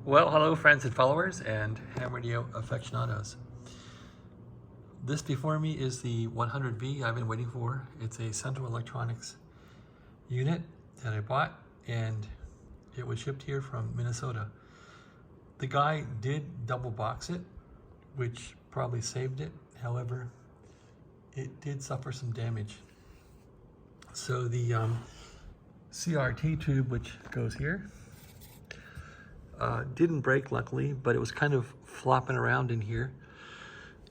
Well, hello friends and followers and ham radio aficionados. This before me is the 100V I've been waiting for. It's a Central Electronics unit that I bought, and it was shipped here from Minnesota. The guy did double box it, which probably saved it. However, it did suffer some damage. So the CRT tube, which goes here, didn't break luckily, but it was kind of flopping around in here.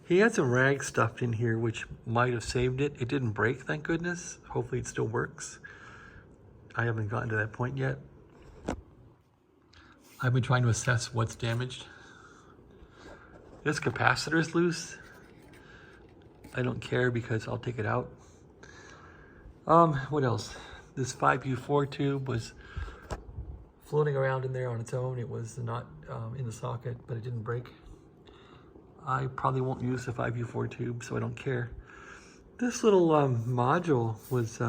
He had some rags stuffed in here which might have saved it. It didn't break, thank goodness. Hopefully it still works. I haven't gotten to that point yet. I've been trying to assess what's damaged. This capacitor is loose. I don't care because I'll take it out. What else? This 5U4 tube was floating around in there on its own. It was not in the socket, but it didn't break. I probably won't use the 5U4 tube, so I don't care. This little module was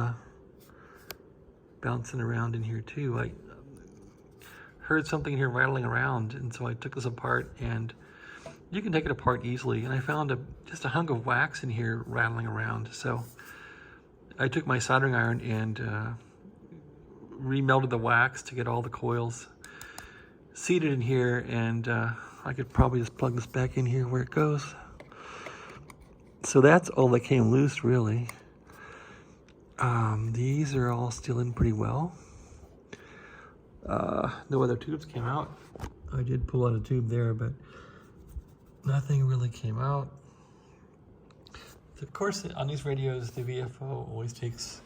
bouncing around in here too. I heard something here rattling around, and so I took this apart, and you can take it apart easily. And I found just a hunk of wax in here rattling around. So I took my soldering iron and remelted the wax to get all the coils seated in here, and I could probably just plug this back in here where it goes. So that's all that came loose, really. These are all still in pretty well. No other tubes came out. I did pull out a tube there, but nothing really came out. Of course, on these radios, the VFO always takes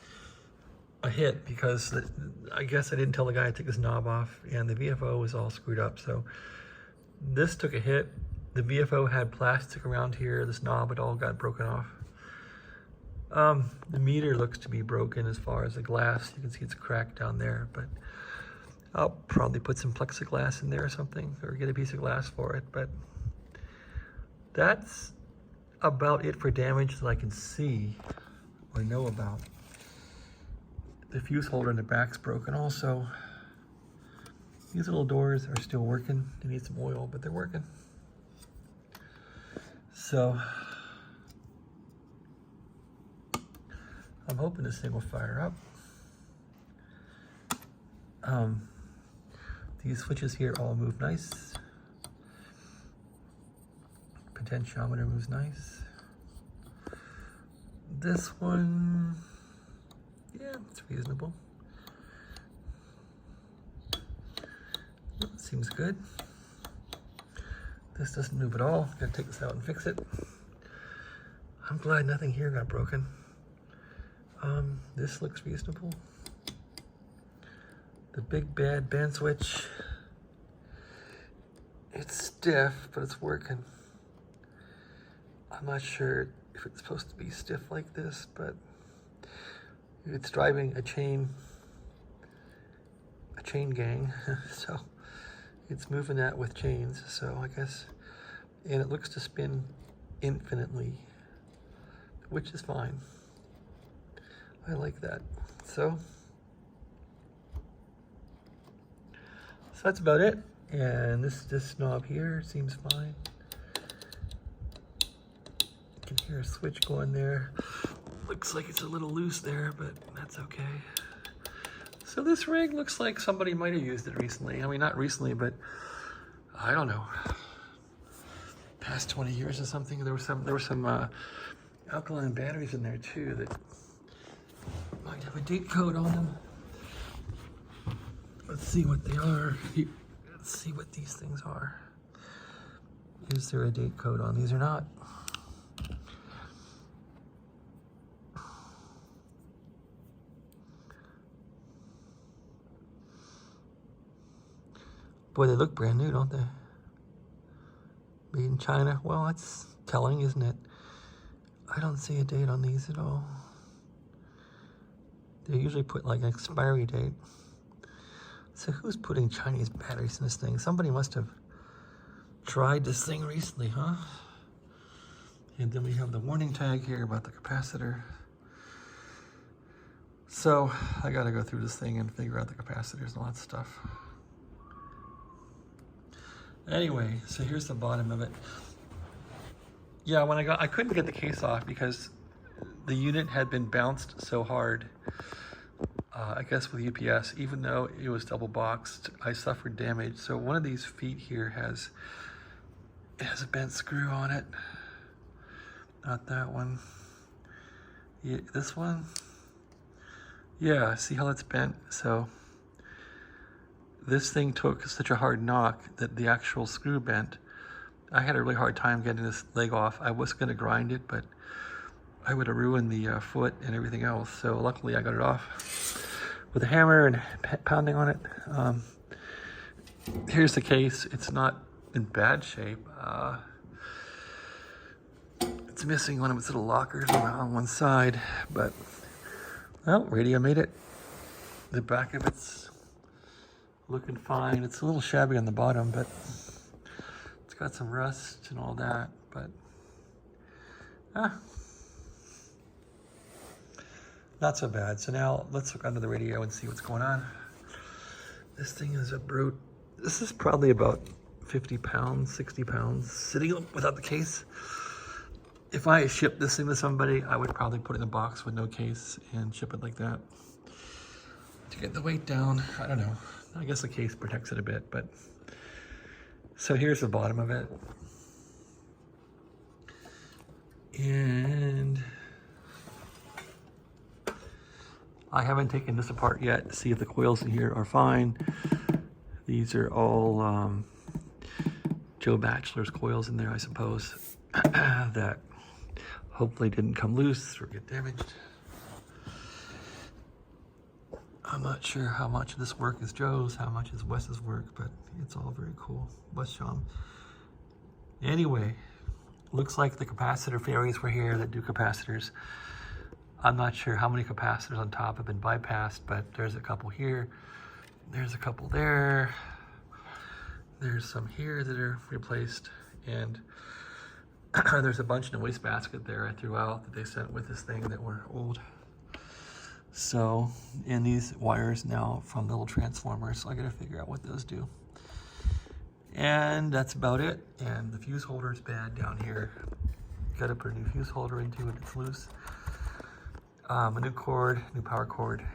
a hit because I guess I didn't tell the guy to take this knob off, and the VFO was all screwed up. So this took a hit. The VFO had plastic around here. This knob, it all got broken off. The meter looks to be broken as far as the glass. You can see it's cracked down there, but I'll probably put some plexiglass in there or something, or get a piece of glass for it. But that's about it for damage that I can see or know about. The fuse holder in the back's broken also. These little doors are still working. They need some oil, but they're working. So I'm hoping this thing will fire up. These switches here all move nice. Potentiometer moves nice. This one, yeah, it's reasonable. Seems good. This doesn't move at all. Gotta take this out and fix it. I'm glad nothing here got broken. This looks reasonable. The big bad band switch. It's stiff, but it's working. I'm not sure if it's supposed to be stiff like this, but it's driving a chain gang, so it's moving that with chains, so I guess, and it looks to spin infinitely, which is fine. I like that. So that's about it. And this knob here seems fine. You can hear a switch going there. Looks like it's a little loose there, but that's okay. So this rig looks like somebody might have used it recently. I mean, not recently, but I don't know, past 20 years or something. There were some alkaline batteries in there too that might have a date code on them. Let's see what they are. Let's see what these things are. Is there a date code on these or not? Boy, they look brand new, don't they? Made in China. Well, that's telling, isn't it? I don't see a date on these at all. They usually put like an expiry date. So who's putting Chinese batteries in this thing? Somebody must have tried this thing recently, huh? And then we have the warning tag here about the capacitor. So I gotta go through this thing and figure out the capacitors and all that stuff. Anyway, so here's the bottom of it. Yeah, when I couldn't get the case off because the unit had been bounced so hard. I guess with UPS, even though it was double boxed, I suffered damage. So one of these feet here has a bent screw on it. Not that one. Yeah, this one. Yeah, see how it's bent? So this thing took such a hard knock that the actual screw bent. I had a really hard time getting this leg off. I was going to grind it, but I would have ruined the foot and everything else. So luckily I got it off with a hammer and pounding on it. Here's the case. It's not in bad shape. It's missing one of its little lockers on one side, but well, radio made it. The back of it's looking fine. It's a little shabby on the bottom, but it's got some rust and all that, but not so bad. So now let's look under the radio and see what's going on. This thing is a brute. This is probably about 50 pounds, 60 pounds, sitting without the case. If I shipped this thing to somebody, I would probably put it in a box with no case and ship it like that. To get the weight down, I don't know. I guess the case protects it a bit, but. So here's the bottom of it. And I haven't taken this apart yet to see if the coils in here are fine. These are all Joe Bachelor's coils in there, I suppose, that hopefully didn't come loose or get damaged. I'm not sure how much of this work is Joe's, how much is Wes's work, but it's all very cool. Wes Shum. Anyway, looks like the capacitor failures were here that do capacitors. I'm not sure how many capacitors on top have been bypassed, but there's a couple here. There's a couple there. There's some here that are replaced. And there's a bunch in the wastebasket there I threw out that they sent with this thing that were old. So, and these wires now from the little transformers, so I gotta figure out what those do. And that's about it. And the fuse holder is bad down here. Gotta put a new fuse holder into it, it's loose. A new cord, new power cord.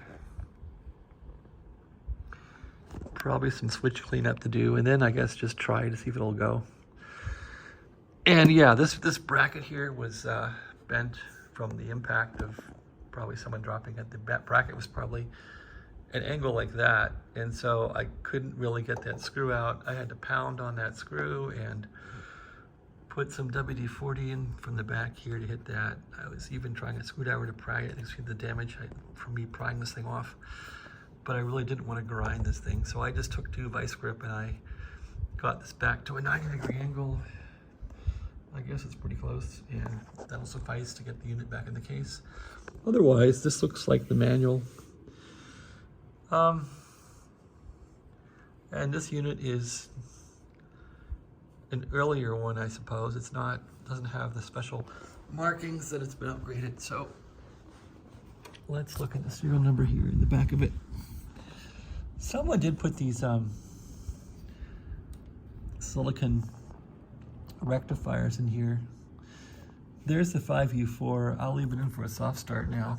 Probably some switch cleanup to do, and then I guess just try to see if it'll go. And yeah, this bracket here was bent from the impact of probably someone dropping it. The bracket was probably an angle like that, and so I couldn't really get that screw out. I had to pound on that screw and put some WD-40 in from the back here to hit that. I was even trying a screwdriver to pry it. You see the damage from me prying this thing off. But I really didn't want to grind this thing, so I just took 2 vice grip and I got this back to a 90-degree angle. I guess it's pretty close, and that'll suffice to get the unit back in the case. Otherwise, this looks like the manual. And this unit is an earlier one, I suppose. It's not, doesn't have the special markings that it's been upgraded. So let's look at the serial number here in the back of it. Someone did put these silicon rectifiers in here. There's the 5U4. I'll leave it in for a soft start now.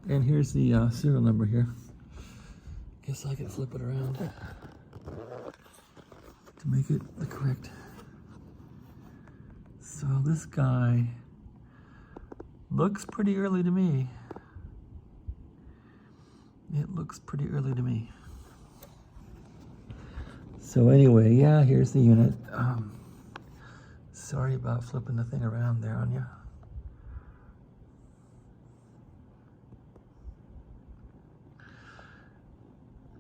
And here's the serial number here. Guess I can flip it around to make it the correct. So this guy looks pretty early to me. It looks pretty early to me. So anyway, yeah, here's the unit. Sorry about flipping the thing around there on you.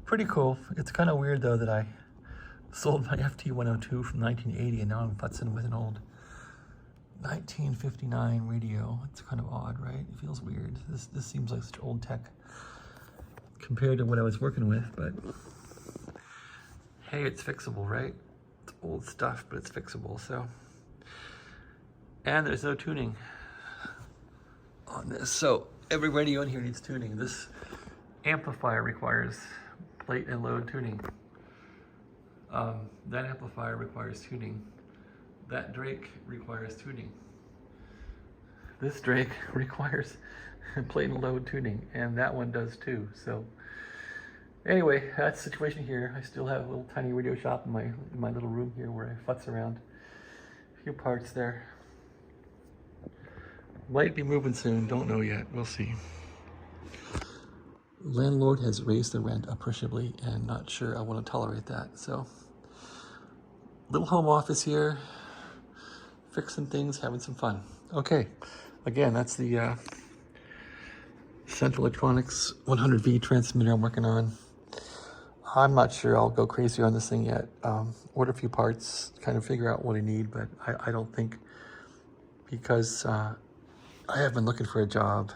Pretty cool. It's kind of weird though that I sold my FT102 from 1980 and now I'm futzing with an old 1959 radio. It's kind of odd, right? It feels weird. This seems like such old tech compared to what I was working with, but hey, it's fixable, right? It's old stuff, but it's fixable, so. And there's no tuning on this. So every radio in here needs tuning. This amplifier requires plate and load tuning. That amplifier requires tuning. That Drake requires tuning. This Drake requires plate and load tuning, and that one does too. So anyway, that's the situation here. I still have a little tiny radio shop in my little room here where I futz around. A few parts there. Might be moving soon, don't know yet, we'll see. Landlord has raised the rent appreciably and not sure I want to tolerate that. So little home office here, fixing things, having some fun. Okay, again, that's the Central Electronics 100V transmitter I'm working on. I'm not sure I'll go crazy on this thing yet. Order a few parts, kind of figure out what I need, but I don't think, because I have been looking for a job,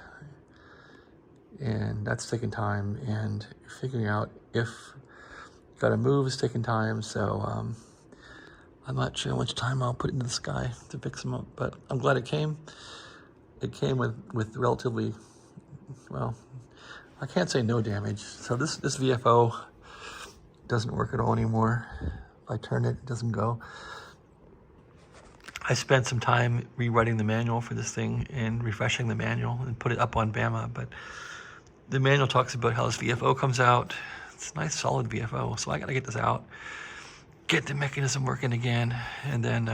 and that's taking time, and figuring out if gotta move is taking time, so I'm not sure how much time I'll put into this guy to fix him up, but I'm glad it came. It came with relatively, well, I can't say no damage. So this VFO doesn't work at all anymore. If I turn it, it doesn't go. I spent some time rewriting the manual for this thing and refreshing the manual and put it up on Bama, but the manual talks about how this VFO comes out. It's a nice solid VFO, so I gotta get this out, get the mechanism working again, and then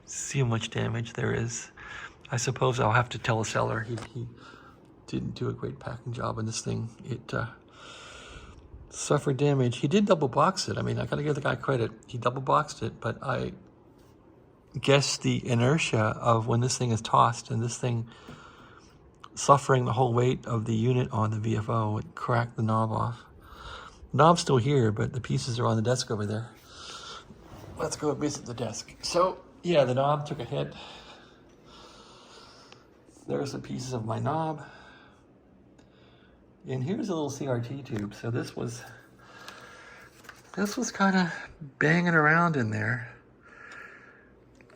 see how much damage there is. I suppose I'll have to tell the seller he didn't do a great packing job on this thing. It suffered damage. He did double box it. I mean, I gotta give the guy credit. He double boxed it, but I guess the inertia of when this thing is tossed and this thing suffering the whole weight of the unit on the VFO, it cracked the knob off. The knob's still here, but the pieces are on the desk over there. Let's go visit the desk. So yeah, the knob took a hit. There's the pieces of my knob. And here's a little CRT tube. So this was kind of banging around in there.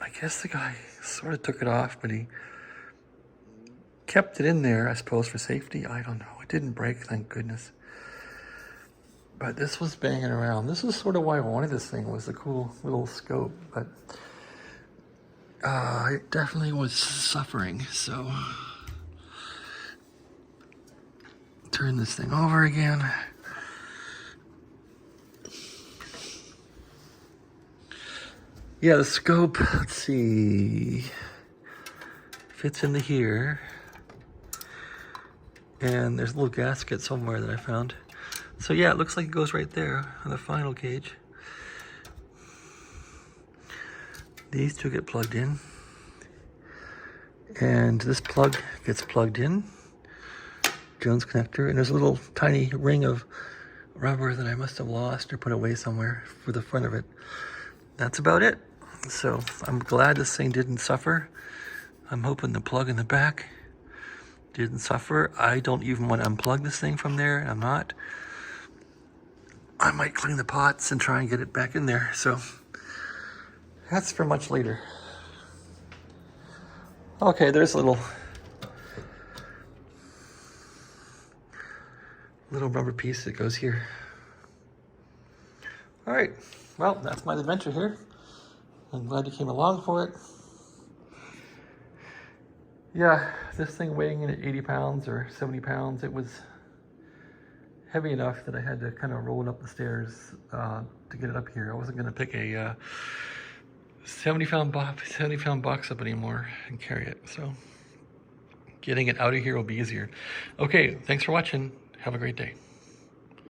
I guess the guy sort of took it off, but he kept it in there, I suppose, for safety. I don't know. It didn't break, thank goodness. But this was banging around. This is sort of why I wanted this thing, was a cool little scope. But it definitely was suffering, so turn this thing over again. Yeah, the scope, let's see, fits into here. And there's a little gasket somewhere that I found. So yeah, it looks like it goes right there on the final cage. These two get plugged in. And this plug gets plugged in. Jones connector. And there's a little tiny ring of rubber that I must have lost or put away somewhere for the front of it. That's about it. So I'm glad this thing didn't suffer. I'm hoping the plug in the back didn't suffer. I don't even want to unplug this thing from there. I'm not. I might clean the pots and try and get it back in there. So that's for much later. Okay, there's a little rubber piece that goes here. All right, well, that's my adventure here. I'm glad you came along for it. Yeah, this thing weighing in at 80 pounds or 70 pounds, it was heavy enough that I had to kind of roll it up the stairs to get it up here. I wasn't gonna pick a 70 pound box up anymore and carry it. So getting it out of here will be easier. Okay, thanks for watching. Have a great day.